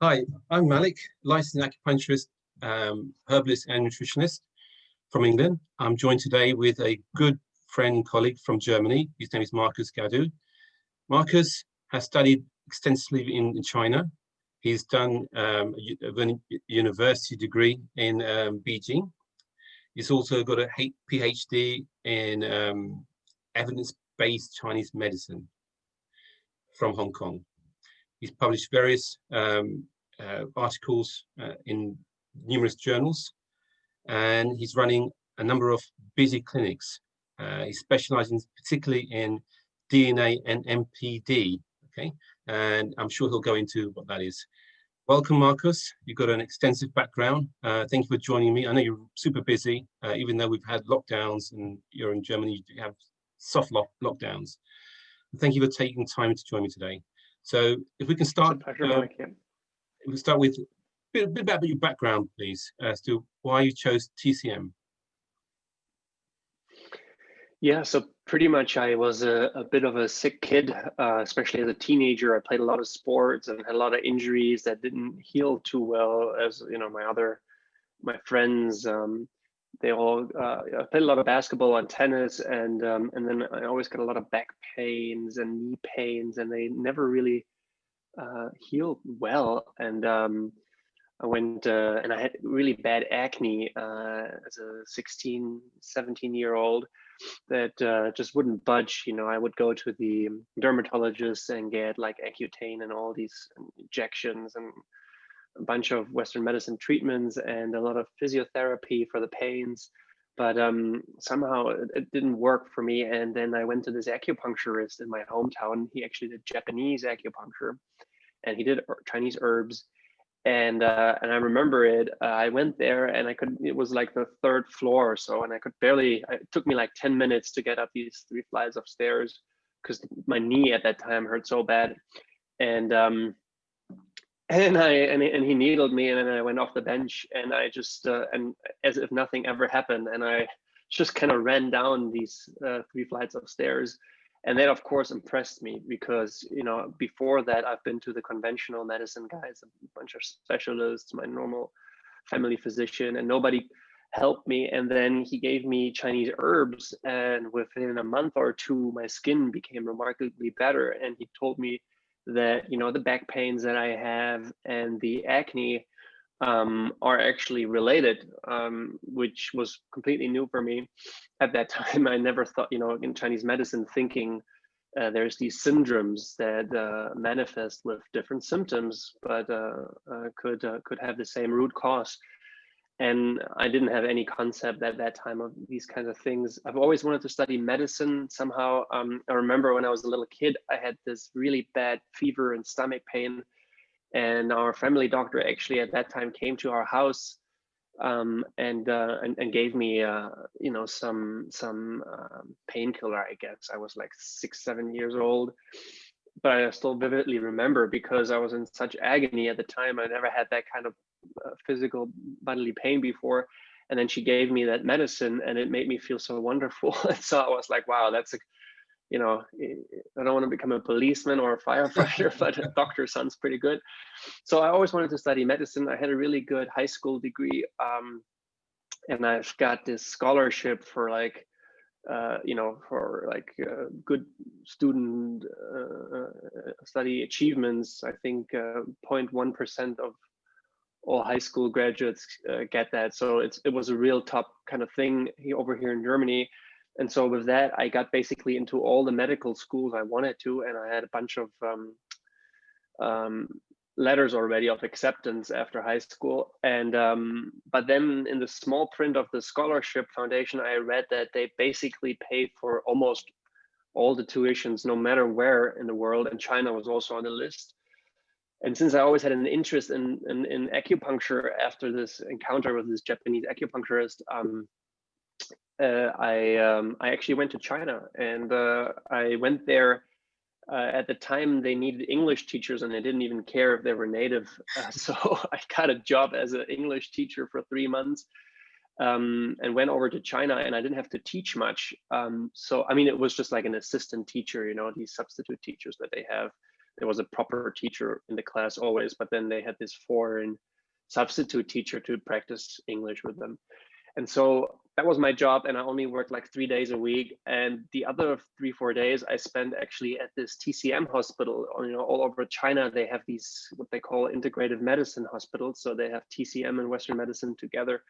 Hi, I'm Malik, licensed acupuncturist, herbalist, and nutritionist from England. I'm joined today with a good friend and colleague from Germany. His name is Marcus Gadau. Marcus has studied extensively in China. He's done a university degree in Beijing. He's also got a PhD in evidence-based Chinese medicine from Hong Kong. He's published various articles in numerous journals, and he's running a number of busy clinics. He's specializing particularly in DNA and MPD, okay? And I'm sure he'll go into what that is. Welcome, Marcus. You've got an extensive background. Thank you for joining me. I know you're super busy, even though we've had lockdowns and you're in Germany, you have soft lockdowns. Thank you for taking time to join me today. So if we can start, we can start with a bit about your background, please, as to why you chose TCM. Yeah, so pretty much I was a bit of a sick kid, especially as a teenager. I played a lot of sports and had a lot of injuries that didn't heal too well as, you know, my friends. They all I played a lot of basketball and tennis, and then I always got a lot of back pains and knee pains, and they never really healed well. And I went and I had really bad acne as a 16, 17-year-old that just wouldn't budge. You know, I would go to the dermatologist and get like Accutane and all these injections and a bunch of Western medicine treatments and a lot of physiotherapy for the pains. But somehow it didn't work for me. And then I went to this acupuncturist in my hometown. He actually did Japanese acupuncture and he did Chinese herbs. And I remember it. I went there and it was like the third floor or so, and I could barely, it took me like 10 minutes to get up these 3 flights of stairs because my knee at that time hurt so bad. And he needled me, and then I went off the bench, and I just and as if nothing ever happened, and I just kind of ran down these 3 flights of stairs. And that, of course, impressed me because, you know, before that, I've been to the conventional medicine guys, a bunch of specialists, my normal family physician, and nobody helped me. And then he gave me Chinese herbs, and within a month or two, my skin became remarkably better. And he told me that, you know, the back pains that I have and the acne are actually related, which was completely new for me. At that time, I never thought, you know, in Chinese medicine, thinking there's these syndromes that manifest with different symptoms, but could have the same root cause. And I didn't have any concept at that time of these kinds of things. I've always wanted to study medicine somehow. I remember when I was a little kid, I had this really bad fever and stomach pain. And our family doctor actually at that time came to our house and gave me you know, some painkiller. I guess I was like 6, 7 years old, but I still vividly remember because I was in such agony at the time. I never had that kind of physical bodily pain before. And then she gave me that medicine, and it made me feel so wonderful. And so I was like, wow, that's a, you know, I don't want to become a policeman or a firefighter, but a doctor sounds pretty good. So I always wanted to study medicine. I had a really good high school degree, and I've got this scholarship for like, you know, for like good student study achievements. I think 0.1% of all high school graduates get that. So it was a real top kind of thing over here in Germany. And so with that, I got basically into all the medical schools I wanted to, and I had a bunch of letters already of acceptance after high school. And but then in the small print of the scholarship foundation, I read that they basically paid for almost all the tuitions, no matter where in the world, and China was also on the list. And since I always had an interest in acupuncture after this encounter with this Japanese acupuncturist, I actually went to China, and I went there. At the time, they needed English teachers, and they didn't even care if they were native. So I got a job as an English teacher for 3 months, and went over to China, and I didn't have to teach much. So I mean, it was just like an assistant teacher, you know, these substitute teachers that they have. there was a proper teacher in the class always, but then they had this foreign substitute teacher to practice English with them. And so that was my job, and I only worked like 3 days a week. And the other 3-4 days I spent actually at this TCM hospital. You know, all over China, they have these, what they call integrative medicine hospitals. So they have TCM and Western medicine together.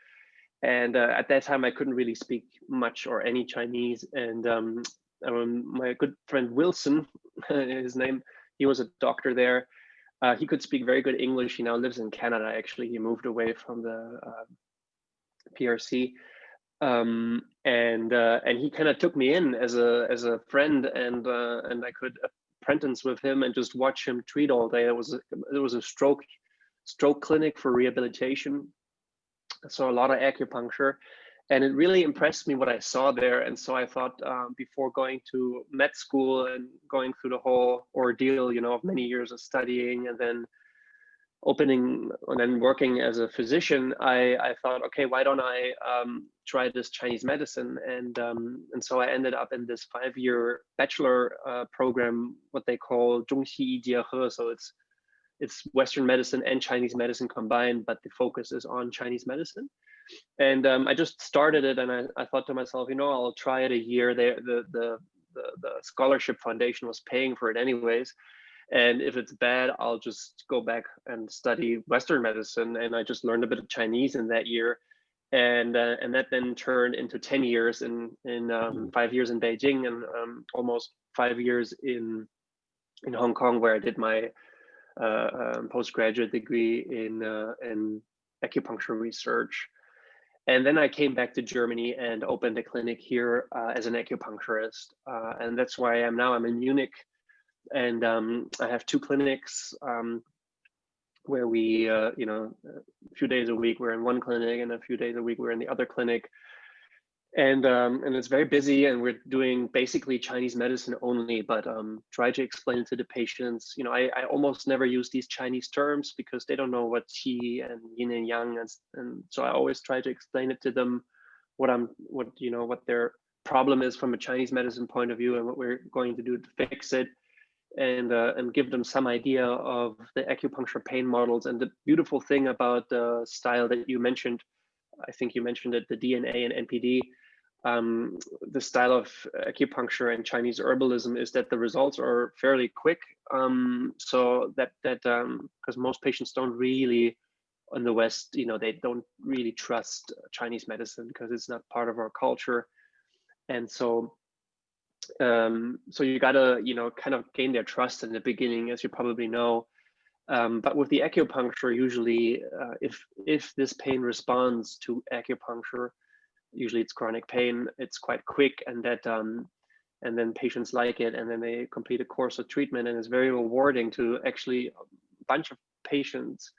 And at that time, I couldn't really speak much or any Chinese. And my good friend Wilson, his name, he was a doctor there. He could speak very good English. He now lives in Canada. Actually, he moved away from the PRC, and he kind of took me in as a friend, and I could apprentice with him and just watch him treat all day. It was a stroke clinic for rehabilitation, so a lot of acupuncture, and it really impressed me what I saw there. And so I thought, before going to med school and going through the whole ordeal, you know, of many years of studying and then opening and then working as a physician, I thought, okay, why don't I try this Chinese medicine? And so I ended up in this 5-year bachelor program, what they call 中西医结合. So it's Western medicine and Chinese medicine combined, but the focus is on Chinese medicine. And I just started it, and I thought to myself, you know, I'll try it a year. The scholarship foundation was paying for it anyways. And if it's bad, I'll just go back and study Western medicine. And I just learned a bit of Chinese in that year. And that then turned into 10 years in 5 years in Beijing, and almost 5 years in Hong Kong, where I did my postgraduate degree in acupuncture research. And then I came back to Germany and opened a clinic here as an acupuncturist. And that's where I am now. I'm in Munich. And I have 2 clinics where we, you know, a few days a week we're in one clinic, and a few days a week we're in the other clinic. And it's very busy, and we're doing basically Chinese medicine only, but try to explain it to the patients. You know, I almost never use these Chinese terms because they don't know what qi and yin and yang, and so I always try to explain it to them, what their problem is from a Chinese medicine point of view, and what we're going to do to fix it. And give them some idea of the acupuncture pain models. And the beautiful thing about the style that you mentioned, I think you mentioned it, the DNA and NPD, the style of acupuncture and Chinese herbalism, is that the results are fairly quick. So that because most patients don't really, in the West, you know, they don't really trust Chinese medicine because it's not part of our culture. And so you gotta, you know, kind of gain their trust in the beginning, as you probably know. But with the acupuncture, usually, if this pain responds to acupuncture, usually it's chronic pain, it's quite quick, and then patients like it, and then they complete a course of treatment, and it's very rewarding to actually a bunch of patients.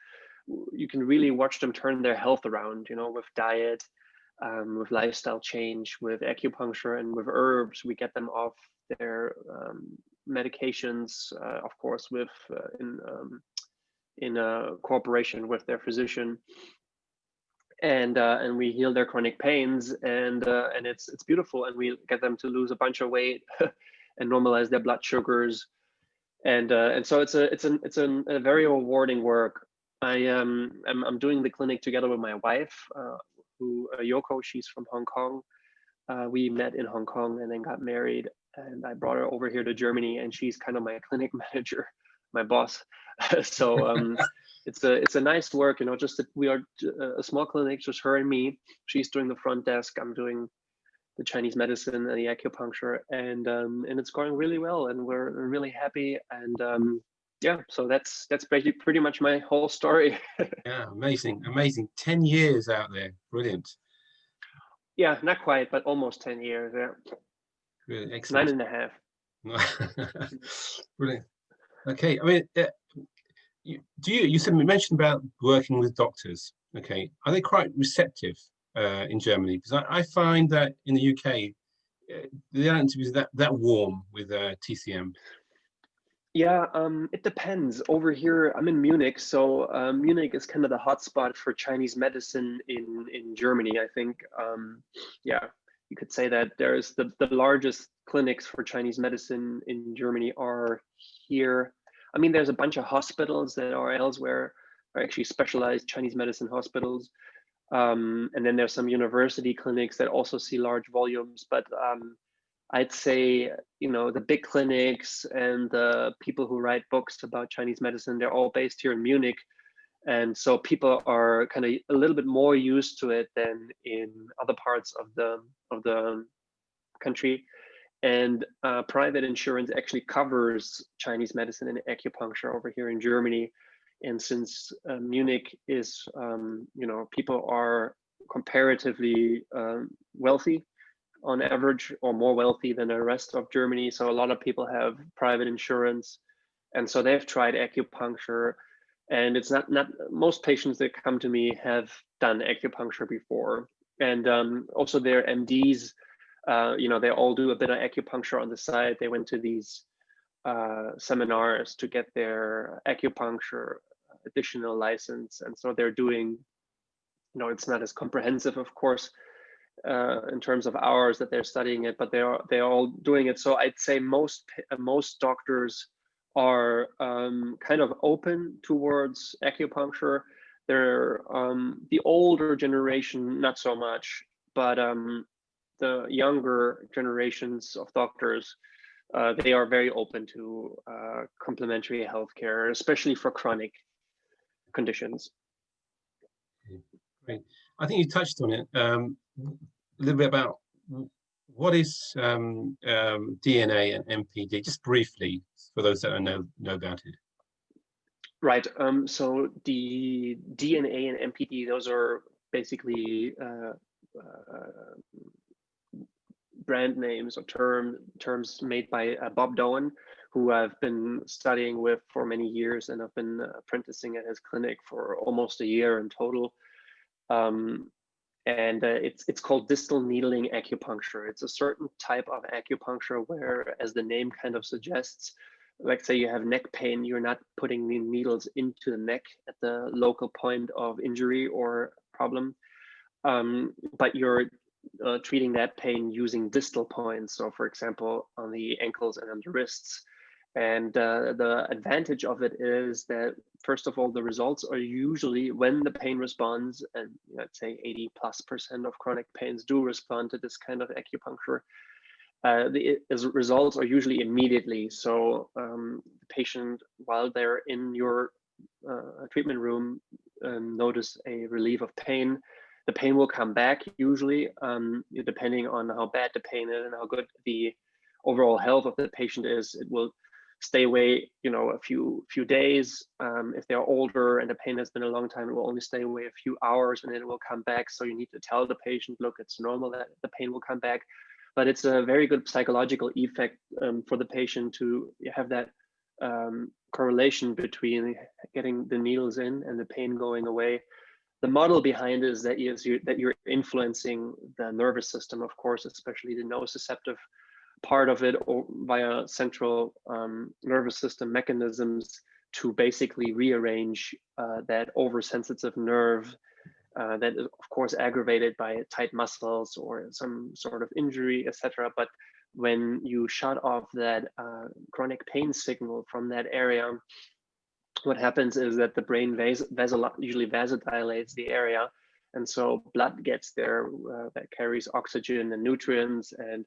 You can really watch them turn their health around, you know, with diet, with lifestyle change, with acupuncture, and with herbs. We get them off their medications, of course, with in cooperation with their physician, and we heal their chronic pains, and it's beautiful. And we get them to lose a bunch of weight and normalize their blood sugars, and so it's a very rewarding work. I'm doing the clinic together with my wife, Yoko. She's from Hong Kong. We met in Hong Kong and then got married, and I brought her over here to Germany, and she's kind of my clinic manager, my boss. So it's a nice work, you know, just that we are a small clinic, just her and me. She's doing the front desk, I'm doing the Chinese medicine and the acupuncture, and it's going really well, and we're really happy. And yeah, so that's basically pretty much my whole story. Yeah, amazing. 10 years out there, brilliant. Yeah, not quite, but almost 10 years. Yeah, Really excellent. 9.5. Brilliant. Okay, I mean, you mentioned about working with doctors. Okay, are they quite receptive in Germany? Because I find that in the UK, they don't be that warm with TCM. Yeah, it depends. Over here, I'm in Munich, so Munich is kind of the hotspot for Chinese medicine in Germany, I think. Yeah, you could say that there's the largest clinics for Chinese medicine in Germany are here. I mean, there's a bunch of hospitals that are elsewhere, are actually specialized Chinese medicine hospitals. And then there's some university clinics that also see large volumes, but I'd say, you know, the big clinics and the people who write books about Chinese medicine, they're all based here in Munich. And so people are kind of a little bit more used to it than in other parts of the country. And private insurance actually covers Chinese medicine and acupuncture over here in Germany. And since Munich is, you know, people are comparatively wealthy on average, or more wealthy than the rest of Germany. So a lot of people have private insurance. And so they've tried acupuncture. And it's not most patients that come to me have done acupuncture before. And also their MDs, you know, they all do a bit of acupuncture on the side. They went to these seminars to get their acupuncture additional license. And so they're doing, you know, it's not as comprehensive, of course, in terms of hours that they're studying it, but they're all doing it. So I'd say most doctors are kind of open towards acupuncture. They're the older generation, not so much, but the younger generations of doctors, they are very open to complementary healthcare, especially for chronic conditions. Great. I think you touched on it a little bit about what is DNA and MPD, just briefly, for those that know about it. Right. So the DNA and MPD, those are basically brand names or terms made by Bob Doan, who I've been studying with for many years, and I've been apprenticing at his clinic for almost a year in total. And it's called distal needling acupuncture. It's a certain type of acupuncture where, as the name kind of suggests, like say you have neck pain, you're not putting the needles into the neck at the local point of injury or problem, but you're treating that pain using distal points. So for example, on the ankles and on the wrists. And the advantage of it is that, first of all, the results are usually, when the pain responds, and let's say 80+% of chronic pains do respond to this kind of acupuncture, the results are usually immediately. So the patient, while they're in your treatment room, notice a relief of pain. The pain will come back usually, depending on how bad the pain is and how good the overall health of the patient is. It will stay away, you know, a few days. If they're older and the pain has been a long time, it will only stay away a few hours, and then it will come back. So you need to tell the patient, look, it's normal that the pain will come back. But it's a very good psychological effect for the patient to have that correlation between getting the needles in and the pain going away. The model behind it is that you're influencing the nervous system, of course, especially the nociceptive part of it, or via central nervous system mechanisms to basically rearrange that oversensitive nerve that is, of course, aggravated by tight muscles or some sort of injury, etc. But when you shut off that chronic pain signal from that area, what happens is that the brain usually vasodilates the area, and so blood gets there that carries oxygen and nutrients and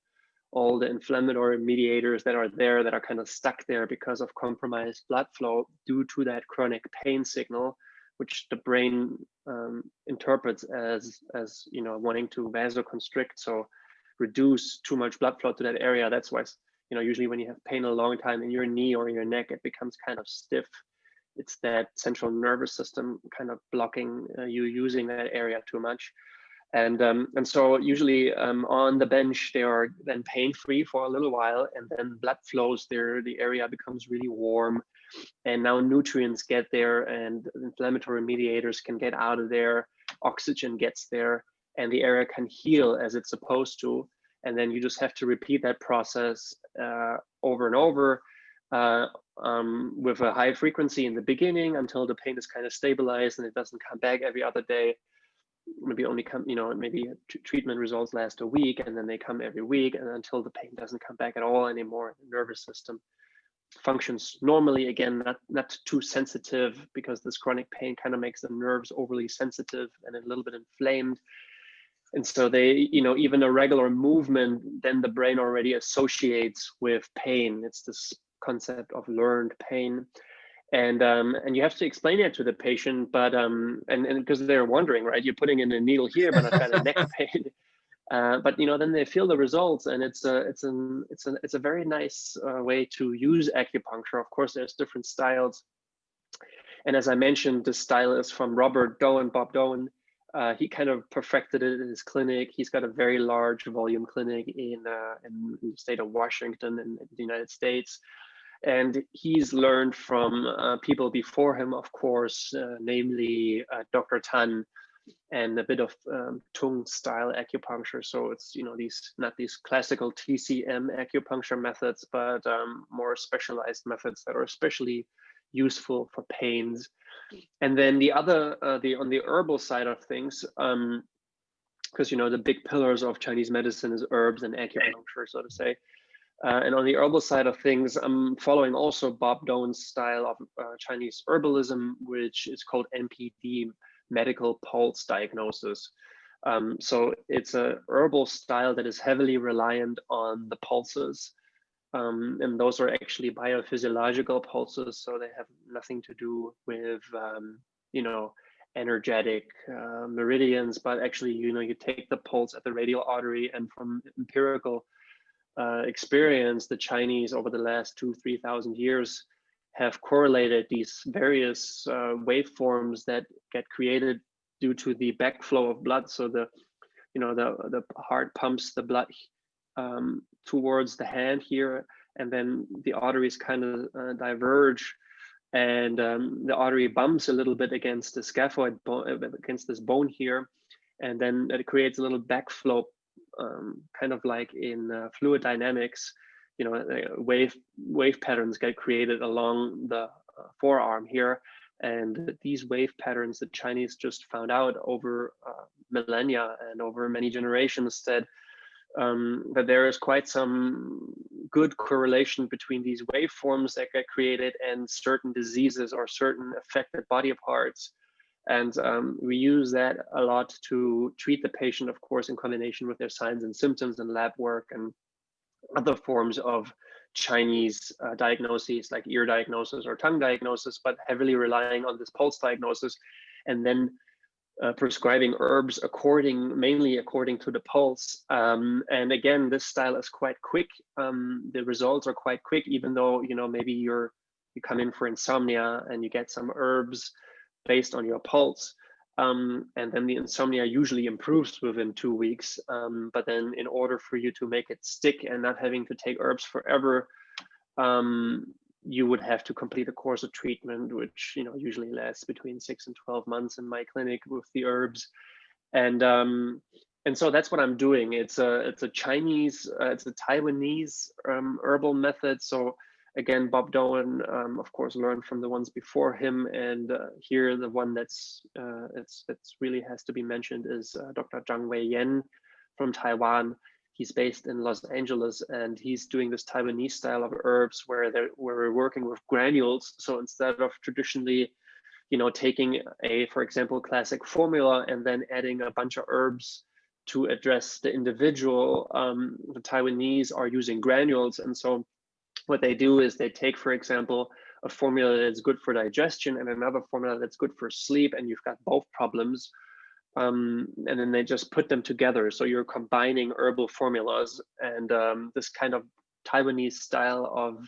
all the inflammatory mediators that are there that are kind of stuck there because of compromised blood flow due to that chronic pain signal, which the brain interprets as you know, wanting to vasoconstrict, so reduce too much blood flow to that area. That's why, you know, usually when you have pain a long time in your knee or your neck, it becomes kind of stiff. It's that central nervous system kind of blocking you using that area too much. And so usually on the bench, they are then pain-free for a little while, and then blood flows there, the area becomes really warm, and now nutrients get there and inflammatory mediators can get out of there, oxygen gets there, and the area can heal as it's supposed to. And then you just have to repeat that process over and over with a high frequency in the beginning until the pain is kind of stabilized and it doesn't come back every other day. Maybe only come, you know, maybe treatment results last a week, and then they come every week, and until the pain doesn't come back at all anymore in the nervous system. functions normally, again, not too sensitive, because this chronic pain kind of makes the nerves overly sensitive and a little bit inflamed. And so they, even a regular movement, then the brain already associates with pain. It's this concept of learned pain. And you have to explain it to the patient, but and because they're wondering, right? You're putting in a needle here, but I've got a neck pain. But then they feel the results, and it's a very nice way to use acupuncture. Of course, there's different styles, and as I mentioned, the style is from Robert Doan, Bob Doan. He kind of perfected it in his clinic. He's got a very large volume clinic in the state of Washington in the United States. And he's learned from people before him, of course, namely Dr. Tan, and a bit of Tung style acupuncture. So it's, not these classical TCM acupuncture methods, but more specialized methods that are especially useful for pains. And then the other, on the herbal side of things, because the big pillars of Chinese medicine is herbs and acupuncture, so to say. And on the herbal side of things, I'm following also Bob Doan's style of Chinese herbalism, which is called MPD, medical pulse diagnosis. So it's a herbal style that is heavily reliant on the pulses. And those are actually biophysiological pulses, so they have nothing to do with, energetic meridians, but actually, you take the pulse at the radial artery, and from empirical experience, the Chinese over the last 2,000-3,000 years have correlated these various waveforms that get created due to the backflow of blood. So the heart pumps the blood towards the hand here, and then the arteries kind of diverge, and the artery bumps a little bit against the scaphoid bone, against this bone here, and then it creates a little backflow, kind of like in fluid dynamics. Wave patterns get created along the forearm here, and these wave patterns, the Chinese just found out over millennia and over many generations that there is quite some good correlation between these waveforms that get created and certain diseases or certain affected body parts. And we use that a lot to treat the patient, of course, in combination with their signs and symptoms and lab work and other forms of Chinese diagnoses, like ear diagnosis or tongue diagnosis, but heavily relying on this pulse diagnosis, and then prescribing herbs mainly according to the pulse. And again, this style is quite quick. The results are quite quick, even though, maybe you come in for insomnia and you get some herbs based on your pulse. And then the insomnia usually improves within 2 weeks. But then in order for you to make it stick and not having to take herbs forever, you would have to complete a course of treatment, which usually lasts between 6 and 12 months in my clinic with the herbs. And so that's what I'm doing. It's a Taiwanese herbal method. So again, Bob Doan, of course, learned from the ones before him, and here the one that's really has to be mentioned is Dr. Zhang Wei-Yan from Taiwan. He's based in Los Angeles, and he's doing this Taiwanese style of herbs where we're working with granules. So instead of traditionally, taking for example, classic formula and then adding a bunch of herbs to address the individual, the Taiwanese are using granules. And so what they do is they take, for example, a formula that's good for digestion and another formula that's good for sleep, and you've got both problems. And then they just put them together. So you're combining herbal formulas, and this kind of Taiwanese style of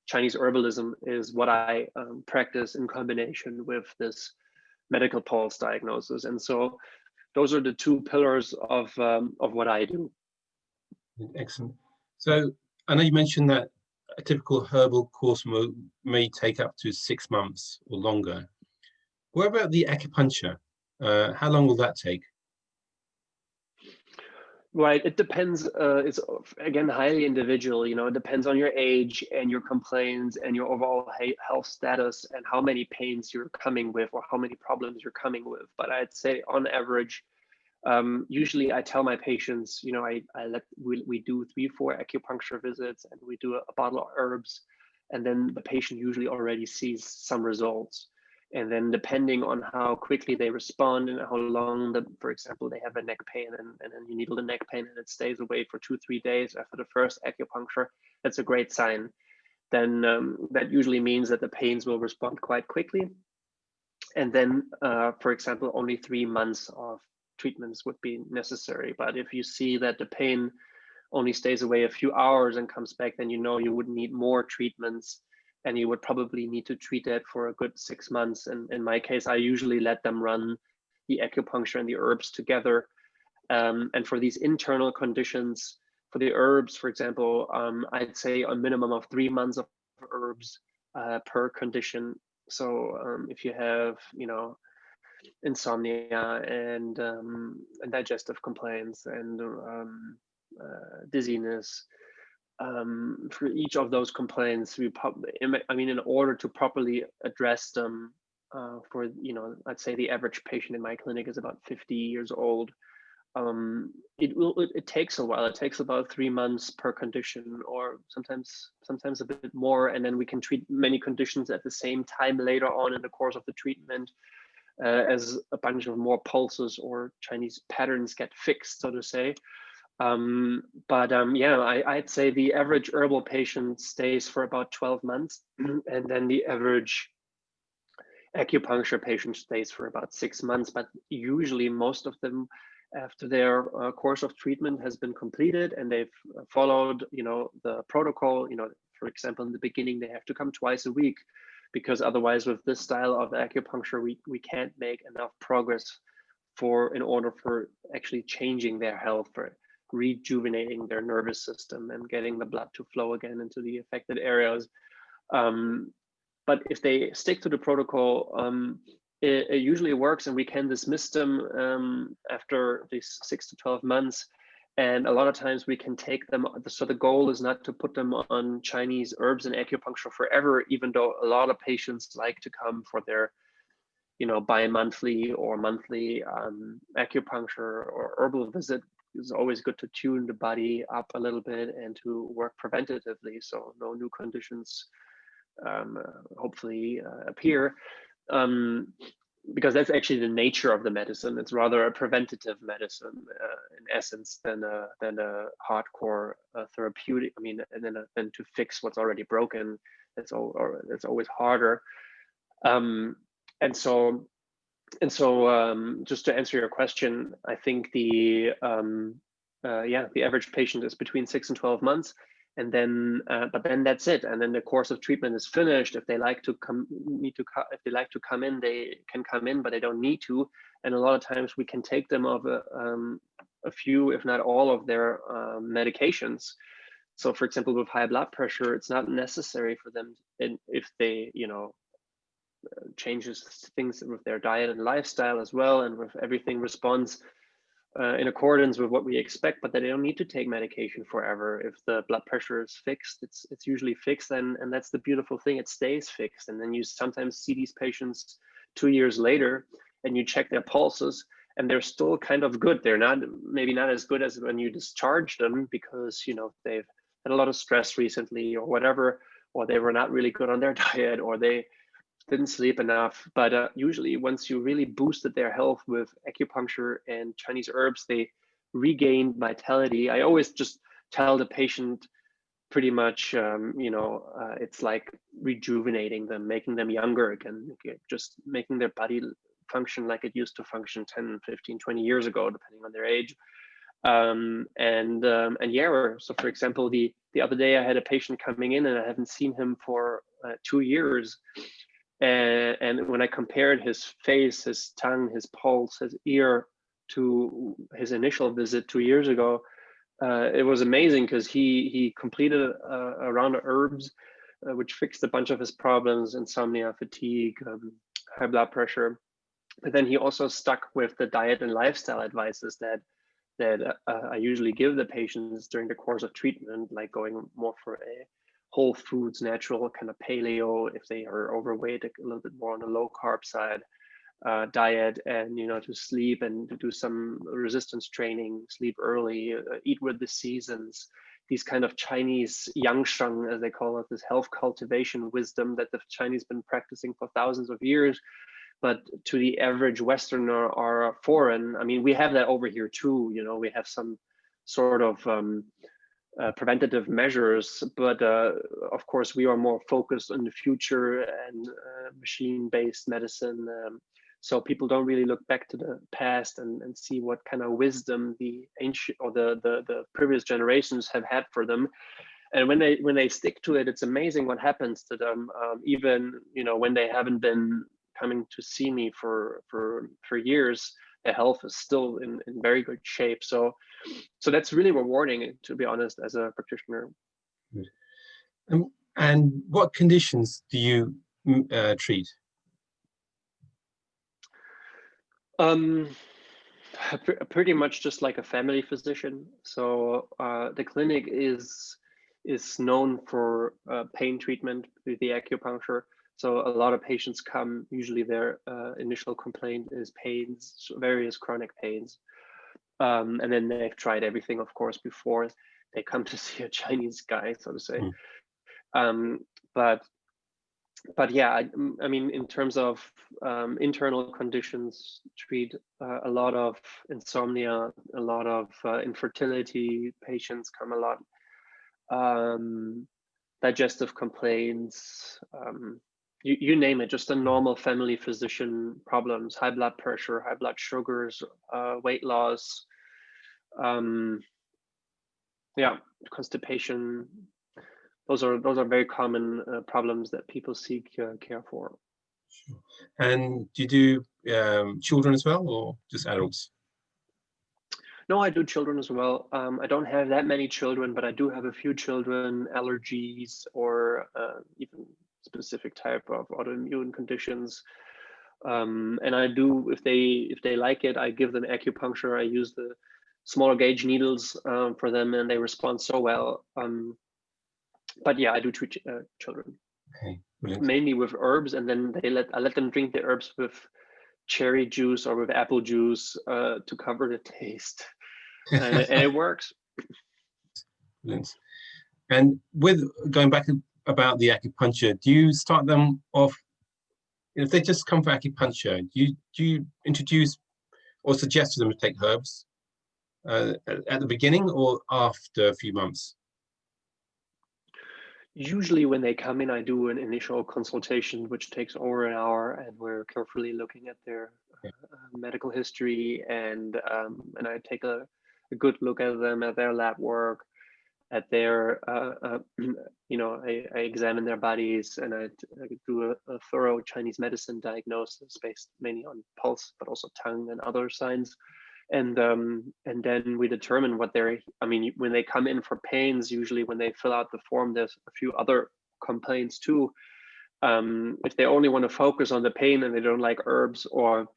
Chinese herbalism is what I practice in combination with this medical pulse diagnosis. And so those are the two pillars of what I do. Excellent. So I know you mentioned that a typical herbal course may take up to 6 months or longer. What about the acupuncture? How long will that take? Right, it depends. It's again highly individual. It depends on your age and your complaints and your overall health status and how many pains you're coming with or how many problems you're coming with. But I'd say on average, usually I tell my patients, we do 3-4 acupuncture visits, and we do a bottle of herbs and then the patient usually already sees some results. And then depending on how quickly they respond and how long, for example, they have a neck pain and then you needle the neck pain and it stays away for 2-3 days after the first acupuncture, that's a great sign. Then that usually means that the pains will respond quite quickly. And then, for example, only 3 months of treatments would be necessary. But if you see that the pain only stays away a few hours and comes back, then you know you would need more treatments, and you would probably need to treat that for a good 6 months. And in my case, I usually let them run the acupuncture and the herbs together. And for these internal conditions, for the herbs, for example, I'd say a minimum of 3 months of herbs per condition. So if you have, insomnia and digestive complaints and dizziness, for each of those complaints, in order to properly address them, I'd say the average patient in my clinic is about 50 years old. It takes a while. It takes about 3 months per condition, or sometimes a bit more, and then we can treat many conditions at the same time later on in the course of the treatment, as a bunch of more pulses or Chinese patterns get fixed, so to say. I'd say the average herbal patient stays for about 12 months, and then the average acupuncture patient stays for about 6 months. But usually most of them, after their course of treatment has been completed and they've followed, the protocol, for example, in the beginning, they have to come twice a week, because otherwise with this style of acupuncture, we can't make enough progress in order for actually changing their health, for rejuvenating their nervous system and getting the blood to flow again into the affected areas. But if they stick to the protocol, it usually works, and we can dismiss them after these 6 to 12 months. And a lot of times we can take them. So the goal is not to put them on Chinese herbs and acupuncture forever, even though a lot of patients like to come for their, bi-monthly or monthly acupuncture or herbal visit. It's always good to tune the body up a little bit and to work preventatively, so no new conditions hopefully appear, because that's actually the nature of the medicine. It's rather a preventative medicine in essence than a hardcore therapeutic. Than to fix what's already broken. That's always harder. And so just to answer your question, I think the average patient is between 6 and 12 months, and then but then that's it. And then the course of treatment is finished. If they like to come in, they can come in, but they don't need to. And a lot of times we can take them off a few, if not all, of their medications. So, for example, with high blood pressure, it's not necessary for them, if they changes things with their diet and lifestyle as well, and with everything responds in accordance with what we expect, but they don't need to take medication forever. If the blood pressure is fixed, it's usually fixed, and that's the beautiful thing, it stays fixed. And then you sometimes see these patients 2 years later, and you check their pulses, and they're still kind of good. They're maybe not as good as when you discharge them, because they've had a lot of stress recently or whatever, or they were not really good on their diet, or they didn't sleep enough. But usually once you really boosted their health with acupuncture and Chinese herbs, they regained vitality. I always just tell the patient pretty much, it's like rejuvenating them, making them younger again, just making their body function like it used to function 10, 15, 20 years ago, depending on their age. So for example, the other day I had a patient coming in, and I haven't seen him for 2 years. And when I compared his face, his tongue, his pulse, his ear to his initial visit 2 years ago, it was amazing, because he completed a round of herbs, which fixed a bunch of his problems: insomnia, fatigue, high blood pressure. But then he also stuck with the diet and lifestyle advices that I usually give the patients during the course of treatment, like going more for a whole foods, natural kind of paleo, if they are overweight, a little bit more on the low carb side diet, and to sleep and to do some resistance training, sleep early, eat with the seasons, these kind of Chinese Yangsheng, as they call it, this health cultivation wisdom that the Chinese been practicing for thousands of years, but to the average Westerner are foreign. I mean, we have that over here too. You know, we have some sort of preventative measures, but of course we are more focused on the future and machine-based medicine. So people don't really look back to the past and see what kind of wisdom the ancient or the previous generations have had for them. And when they stick to it, it's amazing what happens to them. Even, you know, when they haven't been coming to see me for years, their health is still in very good shape. So that's really rewarding, to be honest, as a practitioner. And what conditions do you treat? Pretty much just like a family physician. So the clinic is known for pain treatment with the acupuncture. So a lot of patients come, usually their initial complaint is pains, various chronic pains. And then they've tried everything, of course, before they come to see a Chinese guy, so to say. But yeah, I mean, in terms of internal conditions, treat a lot of insomnia, a lot of infertility patients come a lot, digestive complaints, you name it, just a normal family physician problems, high blood pressure, high blood sugars, weight loss, yeah, constipation. Those are very common problems that people seek care for. Sure. And do you do children as well, or just adults? No, I do children as well. I don't have that many children, but I do have a few children, allergies, or even specific type of autoimmune conditions. And I do, if they like it, I give them acupuncture. I use the smaller gauge needles for them, and they respond so well. But yeah, I do treat children. Okay, brilliant. Mainly with herbs, and then I let them drink the herbs with cherry juice or with apple juice to cover the taste, and it works. Brilliant. And with going back about the acupuncture, do you start them off, if they just come for acupuncture, do you introduce or suggest to them to take herbs at the beginning or after a few months? Usually when they come in, I do an initial consultation, which takes over an hour, and we're carefully looking at their medical history, and I take a good look at them, at their lab work, at their, you know, I examine their bodies, and I do a thorough Chinese medicine diagnosis based mainly on pulse, but also tongue and other signs. And then we determine what they're, I mean, when they come in for pains, usually when they fill out the form, there's a few other complaints too. If they only want to focus on the pain and they don't like herbs, or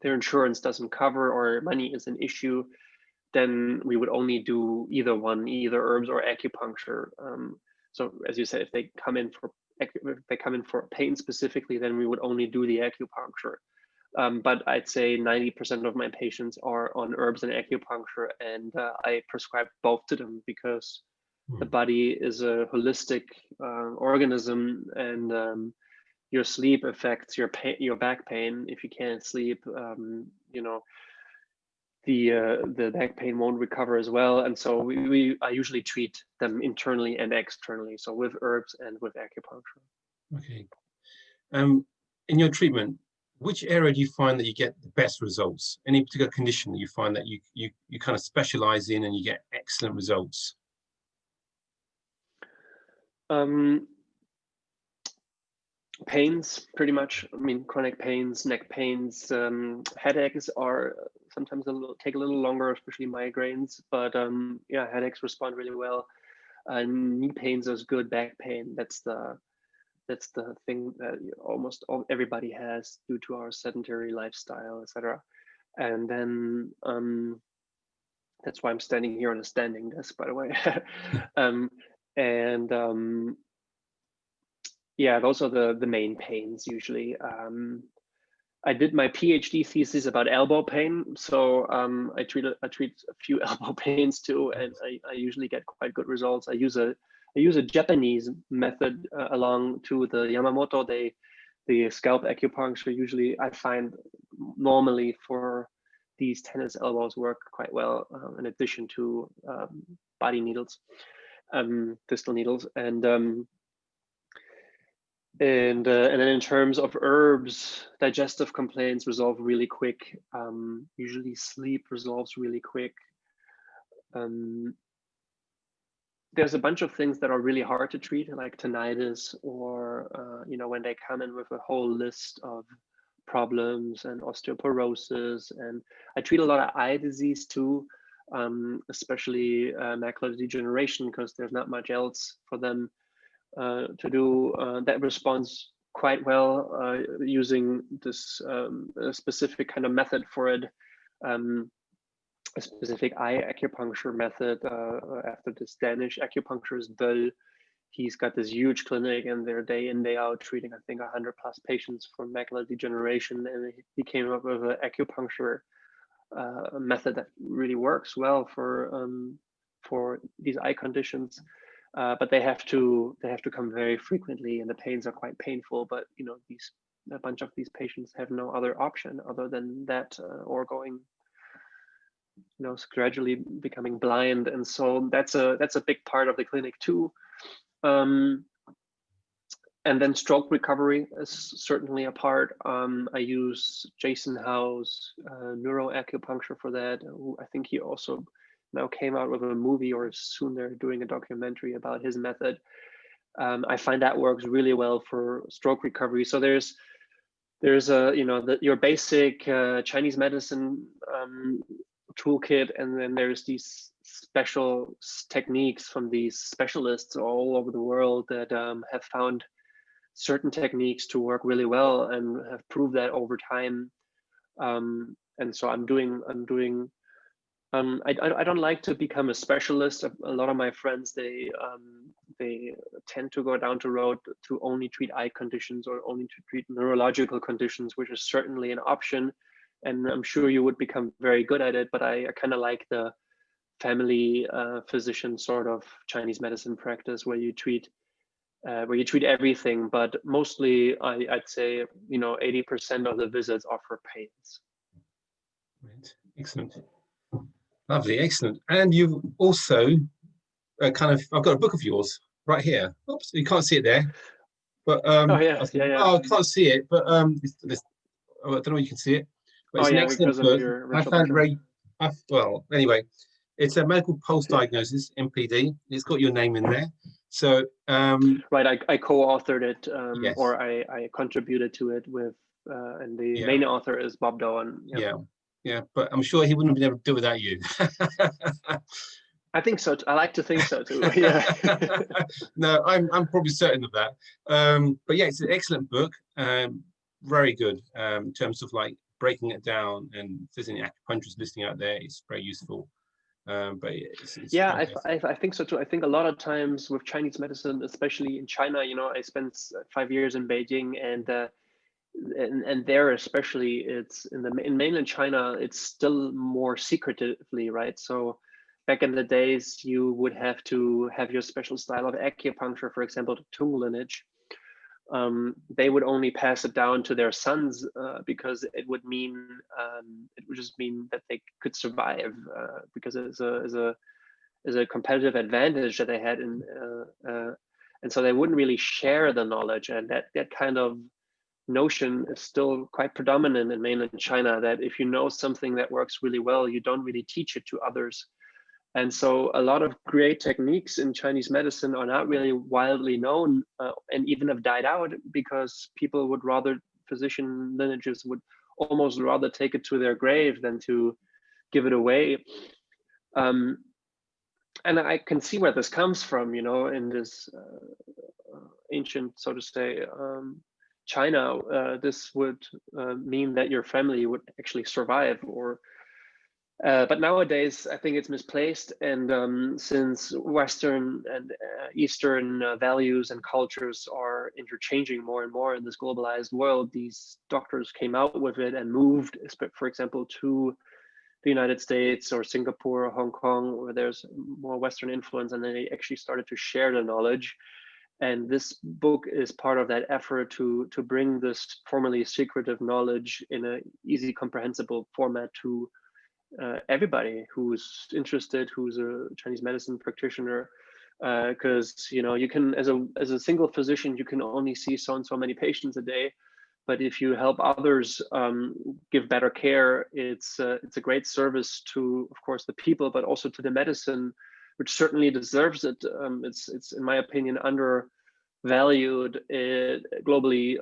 their insurance doesn't cover, or money is an issue, then we would only do either herbs or acupuncture. So as you said, if they come in for pain specifically, then we would only do the acupuncture. But I'd say 90% of my patients are on herbs and acupuncture, and I prescribe both to them because the body is a holistic organism, and your sleep affects your back pain. If you can't sleep, you know, the back pain won't recover as well. And so I usually treat them internally and externally, so with herbs and with acupuncture. Okay. In your treatment, which area do you find that you get the best results? Any particular condition that you find that you kind of specialize in and you get excellent results? Pains, pretty much. I mean, chronic pains, neck pains, headaches are sometimes take a little longer, especially migraines. But yeah, headaches respond really well. Knee pains is good. Back pain, that's the thing that almost everybody has due to our sedentary lifestyle, etc. And then that's why I'm standing here on a standing desk, by the way. Yeah, those are the main pains usually. I did my PhD thesis about elbow pain, so I treat a few elbow pains too, and I usually get quite good results. I use a Japanese method along to the Yamamoto. The scalp acupuncture usually I find normally for these tennis elbows work quite well, in addition to body needles, distal needles, and then in terms of herbs, digestive complaints resolve really quick. Usually sleep resolves really quick. There's a bunch of things that are really hard to treat, like tinnitus, or when they come in with a whole list of problems, and osteoporosis. And I treat a lot of eye disease too, especially macular degeneration, because there's not much else for them to do. That responds quite well using this specific kind of method for it, a specific eye acupuncture method after this Danish acupuncturist Bøll. He's got this huge clinic, and they're day in, day out treating, I think, 100+ patients for macular degeneration. And he came up with an acupuncture method that really works well for these eye conditions. But they have to come very frequently, and the pains are quite painful. But a bunch of these patients have no other option other than that, or going, gradually becoming blind. And so that's a big part of the clinic too. And then stroke recovery is certainly a part. I use Jason Howe's neuroacupuncture for that. I think he also now came out with a movie, or soon they're doing a documentary about his method. I find that works really well for stroke recovery. So there's your basic Chinese medicine toolkit, and then there's these special techniques from these specialists all over the world that have found certain techniques to work really well and have proved that over time. And so I don't like to become a specialist. A lot of my friends, they tend to go down the road to only treat eye conditions or only to treat neurological conditions, which is certainly an option. And I'm sure you would become very good at it, but I kind of like the family physician sort of Chinese medicine practice where you treat everything, but mostly I'd say 80% of the visits are for pains. Right. Excellent. Lovely, excellent. And you've also I've got a book of yours right here. Oops, you can't see it there, but oh yeah. Oh, I can't see it, but I don't know if you can see it. But it's an excellent book. I found anyway, it's a medical pulse diagnosis, MPD. It's got your name in there. So right, I co-authored it, yes. or I contributed to it with, and the main author is Bob Doan. Yep. Yeah, but I'm sure he wouldn't have been able to do it without you. I think so. I like to think so too. Yeah. No, I'm probably certain of that. But yeah, it's an excellent book. Very good in terms of like breaking it down, and if there's any acupuncturists listening out there, it's very useful. But it's yeah, I think so too. I think a lot of times with Chinese medicine, especially in China, I spent 5 years in Beijing, and there especially, it's in mainland China, it's still more secretively, right? So back in the days, you would have to have your special style of acupuncture, for example, the Tung lineage. They would only pass it down to their sons because it would just mean that they could survive, because it is a competitive advantage that they had and so they wouldn't really share the knowledge. And that kind of notion is still quite predominant in mainland China, that if you know something that works really well, you don't really teach it to others. And so a lot of great techniques in Chinese medicine are not really widely known, and even have died out, because physician lineages would almost rather take it to their grave than to give it away. And I can see where this comes from, in this ancient, so to say, China. This would mean that your family would actually survive, or But nowadays, I think it's misplaced. And since Western and Eastern values and cultures are interchanging more and more in this globalized world, these doctors came out with it and moved, for example, to the United States or Singapore or Hong Kong, where there's more Western influence, and then they actually started to share the knowledge. And this book is part of that effort to bring this formerly secretive knowledge in an easy, comprehensible format to everybody who's interested, who's a Chinese medicine practitioner, because you can, as a single physician, you can only see so and so many patients a day, but if you help others give better care, it's a great service to, of course, the people, but also to the medicine, which certainly deserves it. It's in my opinion undervalued globally.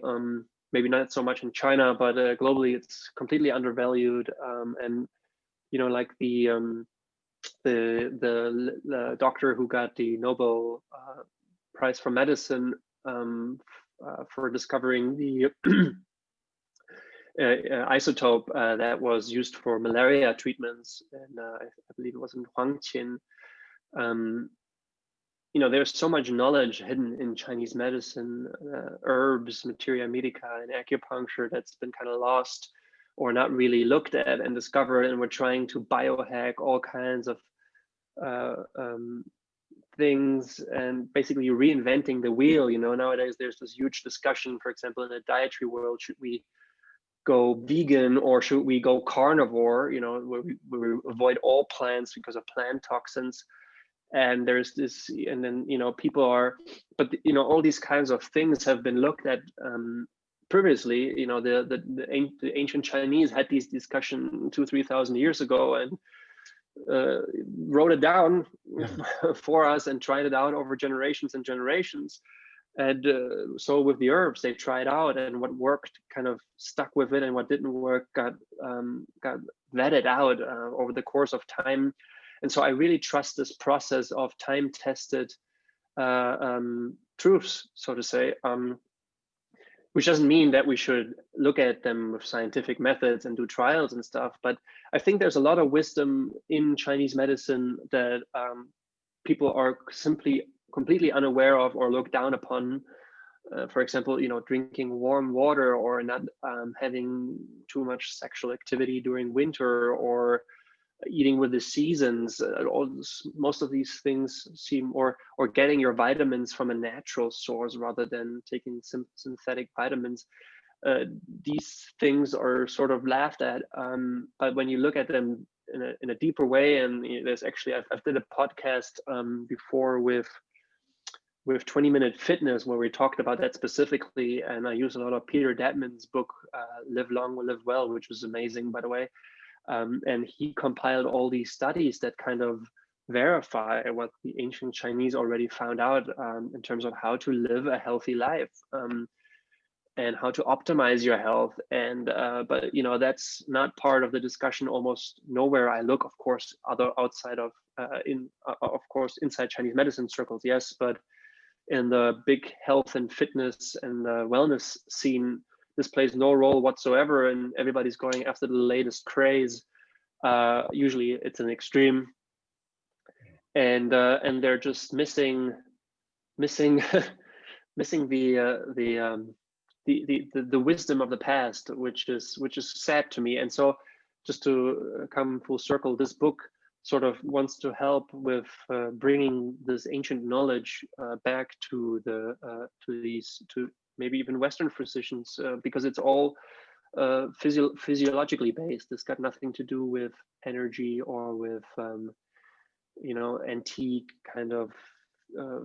Maybe not so much in China, but globally it's completely undervalued. And like the doctor who got the Nobel Prize for Medicine for discovering the isotope that was used for malaria treatments, and I believe it was in Huangqian. There's so much knowledge hidden in Chinese medicine, herbs, materia medica, and acupuncture that's been kind of lost or not really looked at and discovered, and we're trying to biohack all kinds of things and basically reinventing the wheel. Nowadays there's this huge discussion, for example, in the dietary world, should we go vegan or should we go carnivore, where we avoid all plants because of plant toxins. And there's this, and then people are, but all these kinds of things have been looked at previously. The ancient Chinese had these discussion 2,000-3,000 years ago and wrote it down for us and tried it out over generations and generations. And so with the herbs, they tried out, and what worked kind of stuck with it, and what didn't work got vetted out over the course of time. And so I really trust this process of time-tested truths, so to say, which doesn't mean that we should look at them with scientific methods and do trials and stuff. But I think there's a lot of wisdom in Chinese medicine that people are simply completely unaware of or look down upon. For example, drinking warm water, or not having too much sexual activity during winter, or eating with the seasons. Most of these things seem, or getting your vitamins from a natural source rather than taking synthetic vitamins. These things are sort of laughed at, but when you look at them in a deeper way, and there's actually, I've did a podcast before with 20-Minute Fitness, where we talked about that specifically, and I use a lot of Peter Datman's book, Live Long, Live Well, which was amazing, by the way. And he compiled all these studies that kind of verify what the ancient Chinese already found out in terms of how to live a healthy life and how to optimize your health. And but that's not part of the discussion almost nowhere I look. Of course, outside of of course inside Chinese medicine circles, yes, but in the big health and fitness and wellness scene, this plays no role whatsoever, and everybody's going after the latest craze. Usually it's an extreme, and they're just missing the wisdom of the past, which is sad to me. And so, just to come full circle, this book sort of wants to help with bringing this ancient knowledge back to maybe even Western physicians, because it's all physiologically based. It's got nothing to do with energy or with antique kind of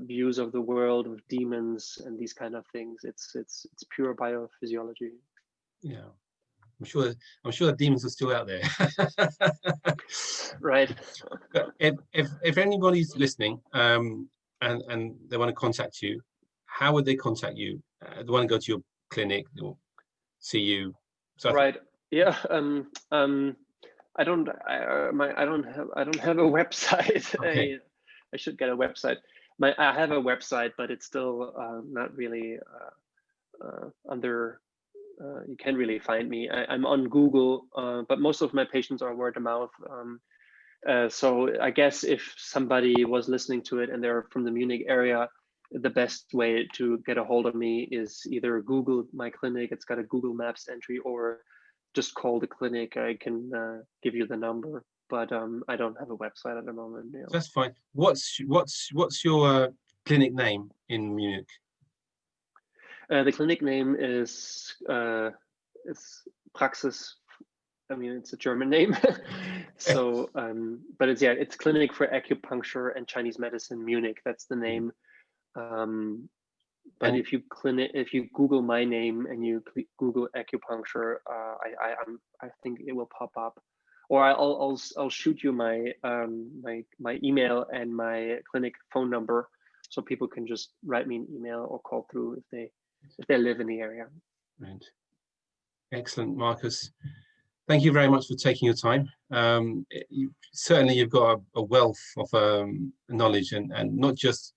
views of the world with demons and these kind of things. It's pure biophysiology. Yeah, I'm sure the demons are still out there. Right. If anybody's listening and they want to contact you, how would they contact you? They want to go to your clinic or see you. So right. Yeah. I don't have a website. Okay. I should get a website. I have a website, but it's still not really under you can really find me. I'm on Google, but most of my patients are word of mouth. So I guess if somebody was listening to it and they're from the Munich area, the best way to get a hold of me is either Google my clinic, it's got a Google Maps entry, or just call the clinic. I can give you the number, but I don't have a website at the moment. You know. That's fine. What's your clinic name in Munich? The clinic name is Praxis. I mean, it's a German name. So, but it's Clinic for Acupuncture and Chinese Medicine Munich. That's the name. But if you Google my name and you Google acupuncture, I think it will pop up, or I'll shoot you my my email and my clinic phone number, so people can just write me an email or call through if they live in the area. Right. Excellent, Marcus. Thank you very much for taking your time. Certainly, you've got a wealth of knowledge, and not just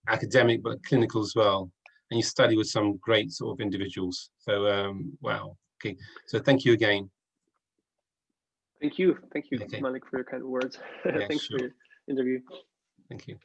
academic, but clinical as well. And you study with some great sort of individuals. So, wow. Okay. So thank you again. Thank you. Thank you, okay. Malik, for your kind words. Yeah, Thanks sure. for your interview. Thank you.